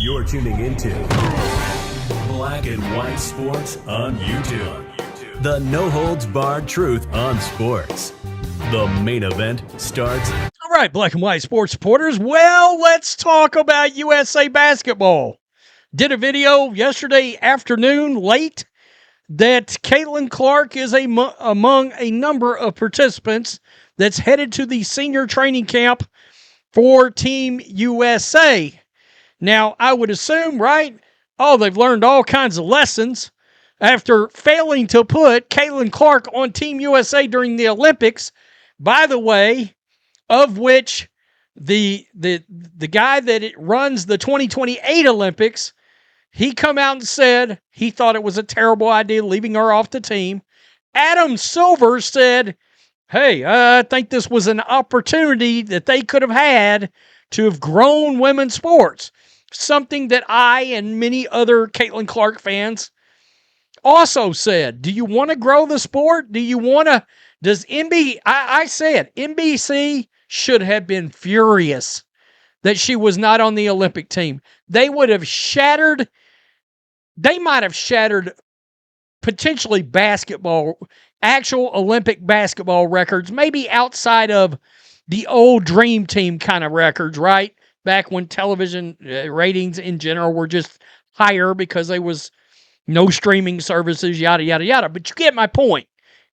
You're tuning into Black and White Sports on YouTube. The no-holds-barred truth on sports. The main event starts. All right, Black and White sports supporters. Well, let's talk about USA basketball. Did a video yesterday afternoon late that Caitlin Clark is among a number of participants that's headed to the senior training camp for Team USA. Now, I would assume, right? Oh, they've learned all kinds of lessons after failing to put Caitlin Clark on Team USA during the Olympics. By the way, of which the guy that runs the 2028 Olympics, he come out and said he thought it was a terrible idea leaving her off the team. Adam Silver said, hey, I think this was an opportunity that they could have had to have grown women's sports. Something that I and many other Caitlin Clark fans also said. Do you want to grow the sport? Do you want to? Does I said NBC should have been furious that she was not on the Olympic team. They would have shattered. They might have shattered potentially actual Olympic basketball records, maybe outside of the old Dream Team kind of records, right? Back when television ratings in general were just higher because there was no streaming services, yada, yada, yada. But you get my point.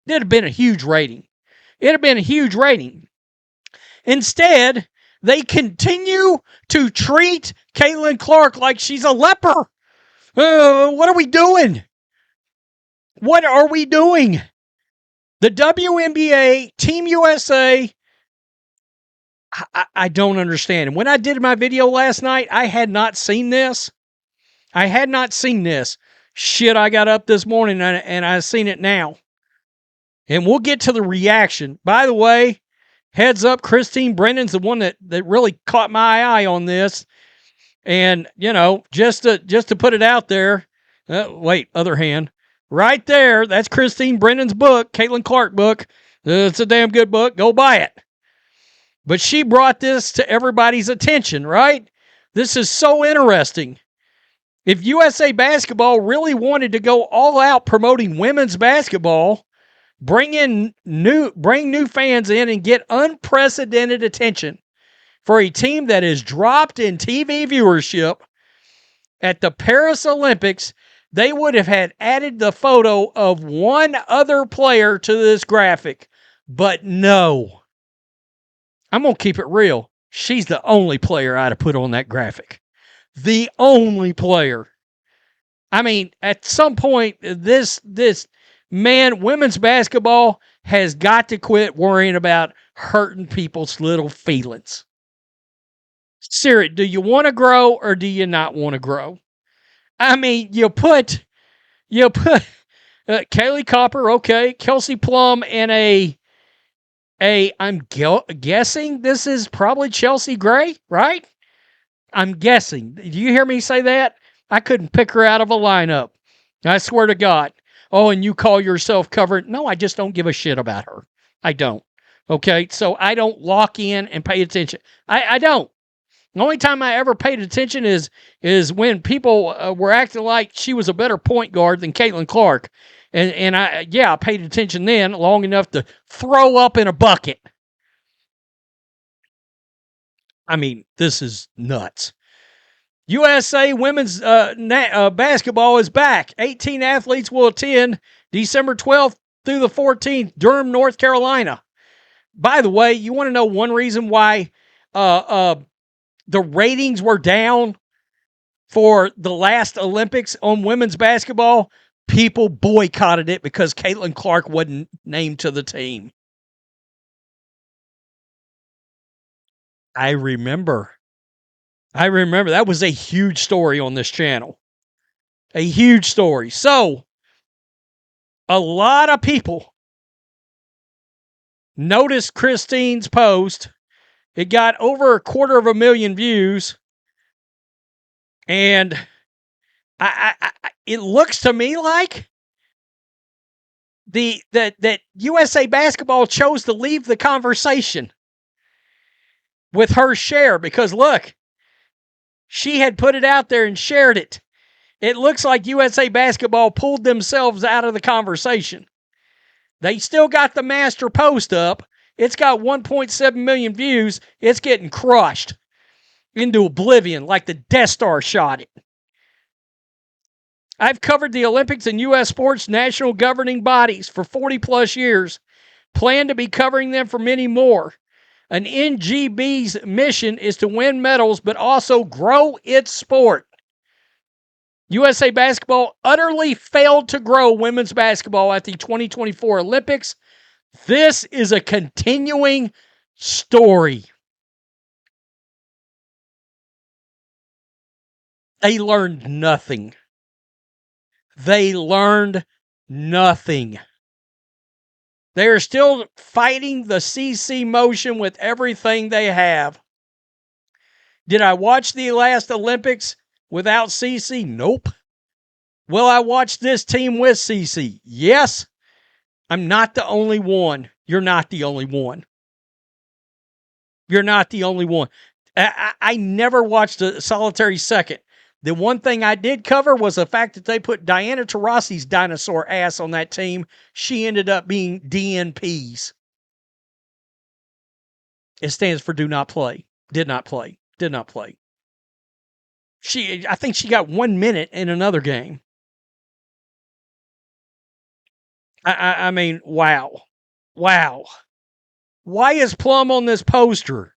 It'd have been a huge rating. It'd have been a huge rating. Instead, they continue to treat Caitlin Clark like she's a leper. What are we doing? What are we doing? The WNBA, Team USA, I don't understand. And when I did my video last night, I had not seen this. Shit, I got up this morning and I seen it now. And we'll get to the reaction. By the way, heads up, Christine Brennan's the one that really caught my eye on this. And, you know, just to put it out there, other hand. Right there, that's Christine Brennan's book, Caitlin Clark book. It's a damn good book. Go buy it. But she brought this to everybody's attention, right? This is so interesting. If USA Basketball really wanted to go all out promoting women's basketball, bring new fans in and get unprecedented attention for a team that is dropped in TV viewership at the Paris Olympics, they would have had added the photo of one other player to this graphic. But no. I'm going to keep it real. She's the only player I'd have put on that graphic. The only player. I mean, at some point, this women's basketball has got to quit worrying about hurting people's little feelings. Seriously, do you want to grow or do you not want to grow? I mean, you put Kaylee Copper, okay, Kelsey Plum, and I'm guessing this is probably Chelsea Gray, right? I'm guessing. Did you hear me say that? I couldn't pick her out of a lineup. I swear to God. Oh, and you call yourself covered? No, I just don't give a shit about her. I don't. Okay, so I don't lock in and pay attention. I don't. The only time I ever paid attention is when people were acting like she was a better point guard than Caitlin Clark. And I paid attention then long enough to throw up in a bucket. I mean, this is nuts. USA women's basketball is back. 18 athletes will attend December 12th through the 14th, Durham, North Carolina. By the way, you want to know one reason why the ratings were down for the last Olympics on women's basketball? People boycotted it because Caitlin Clark wasn't named to the team. I remember. That was a huge story on this channel. A huge story. So, a lot of people noticed Christine's post. It got over 250,000 views. And it looks to me like that USA Basketball chose to leave the conversation with her share because look, She had put it out there and shared it. It looks like USA Basketball pulled themselves out of the conversation. They still got the master post up. It's got 1.7 million views. It's getting crushed into oblivion like the Death Star shot it. I've covered the Olympics and U.S. sports national governing bodies for 40-plus years. Plan to be covering them for many more. An NGB's mission is to win medals, but also grow its sport. USA Basketball utterly failed to grow women's basketball at the 2024 Olympics. This is a continuing story. They learned nothing. They learned nothing. They are still fighting the CC motion with everything they have. Did I watch the last Olympics without CC? Nope. Will I watch this team with CC? Yes. I'm not the only one. You're not the only one. You're not the only one. I never watched a solitary second. The one thing I did cover was the fact that they put Diana Taurasi's dinosaur ass on that team. She ended up being DNPs. It stands for do not play. Did not play. Did not play. I think she got 1 minute in another game. I mean, wow. Wow. Why is Plum on this poster?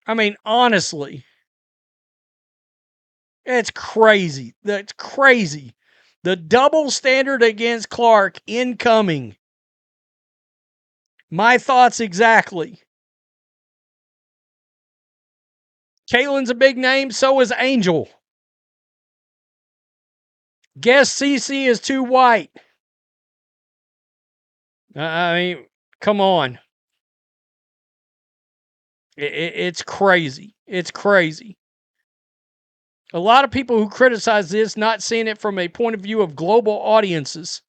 I mean, honestly. It's crazy. That's crazy. The double standard against Clark incoming. My thoughts exactly. Caitlin's a big name, so is Angel. Guess CC is too white. I mean, come on. It's crazy. It's crazy. A lot of people who criticize this not seeing it from a point of view of global audiences.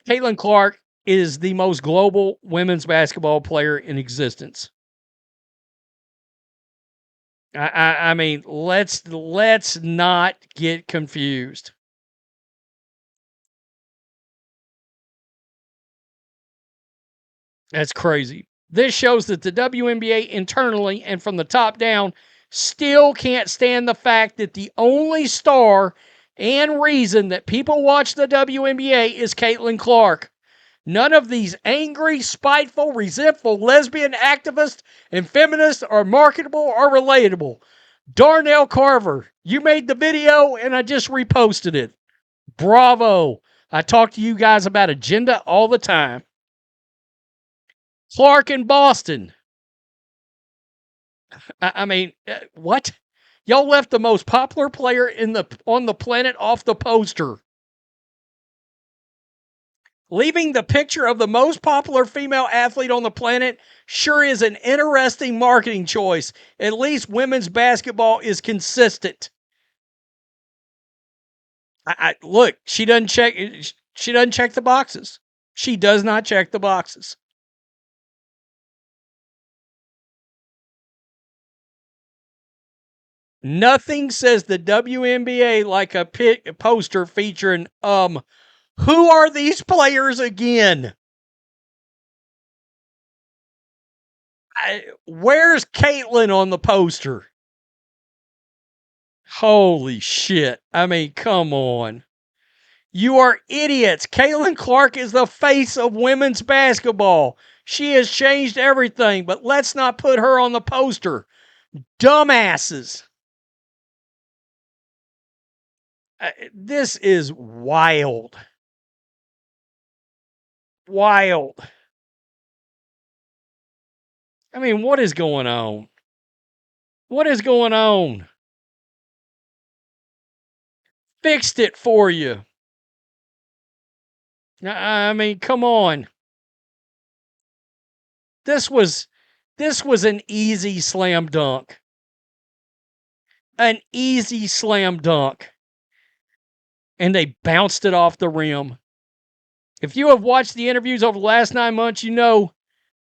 Caitlin Clark is the most global women's basketball player in existence. I mean, let's not get confused. That's crazy. This shows that the WNBA internally and from the top down still can't stand the fact that the only star and reason that people watch the WNBA is Caitlin Clark. None of these angry, spiteful, resentful lesbian activists and feminists are marketable or relatable. Darnell Carver, you made the video and I just reposted it. Bravo. I talk to you guys about agenda all the time. Clark in Boston. I mean, what? Y'all left the most popular player on the planet off the poster. Leaving the picture of the most popular female athlete on the planet sure is an interesting marketing choice. At least women's basketball is consistent. Look, she doesn't check the boxes. She does not check the boxes. Nothing says the WNBA like a poster featuring who are these players again? Where's Caitlin on the poster? Holy shit. I mean, come on. You are idiots. Caitlin Clark is the face of women's basketball. She has changed everything, but let's not put her on the poster. Dumbasses. This is wild. Wild. I mean, what is going on? What is going on? Fixed it for you. I mean, come on. This was an easy slam dunk. An easy slam dunk. And they bounced it off the rim. If you have watched the interviews over the last 9 months, you know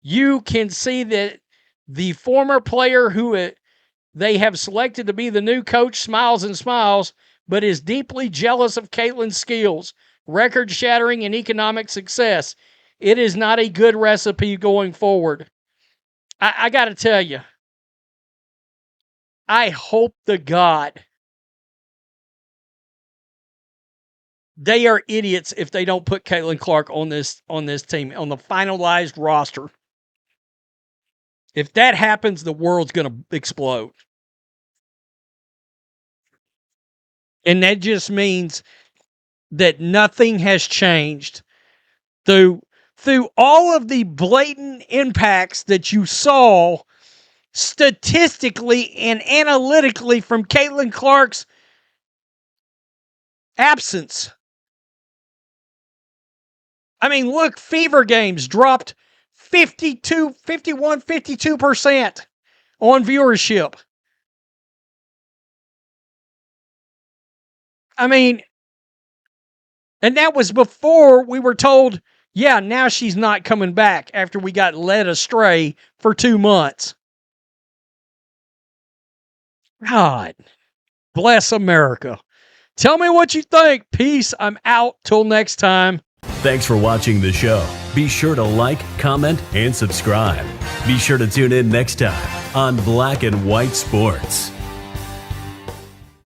you can see that the former player who they have selected to be the new coach smiles and smiles, but is deeply jealous of Caitlin's skills, record-shattering, and economic success. It is not a good recipe going forward. I got to tell you, I hope to God they are idiots if they don't put Caitlin Clark on this team, on the finalized roster. If that happens, the world's going to explode. And that just means that nothing has changed through all of the blatant impacts that you saw statistically and analytically from Caitlin Clark's absence. I mean, look, Fever Games dropped 52% on viewership. I mean, and that was before we were told, yeah, now she's not coming back after we got led astray for 2 months. God, bless America. Tell me what you think. Peace. I'm out. Till next time. Thanks for watching the show. Be sure to like, comment, and subscribe. Be sure to tune in next time on Black and White Sports.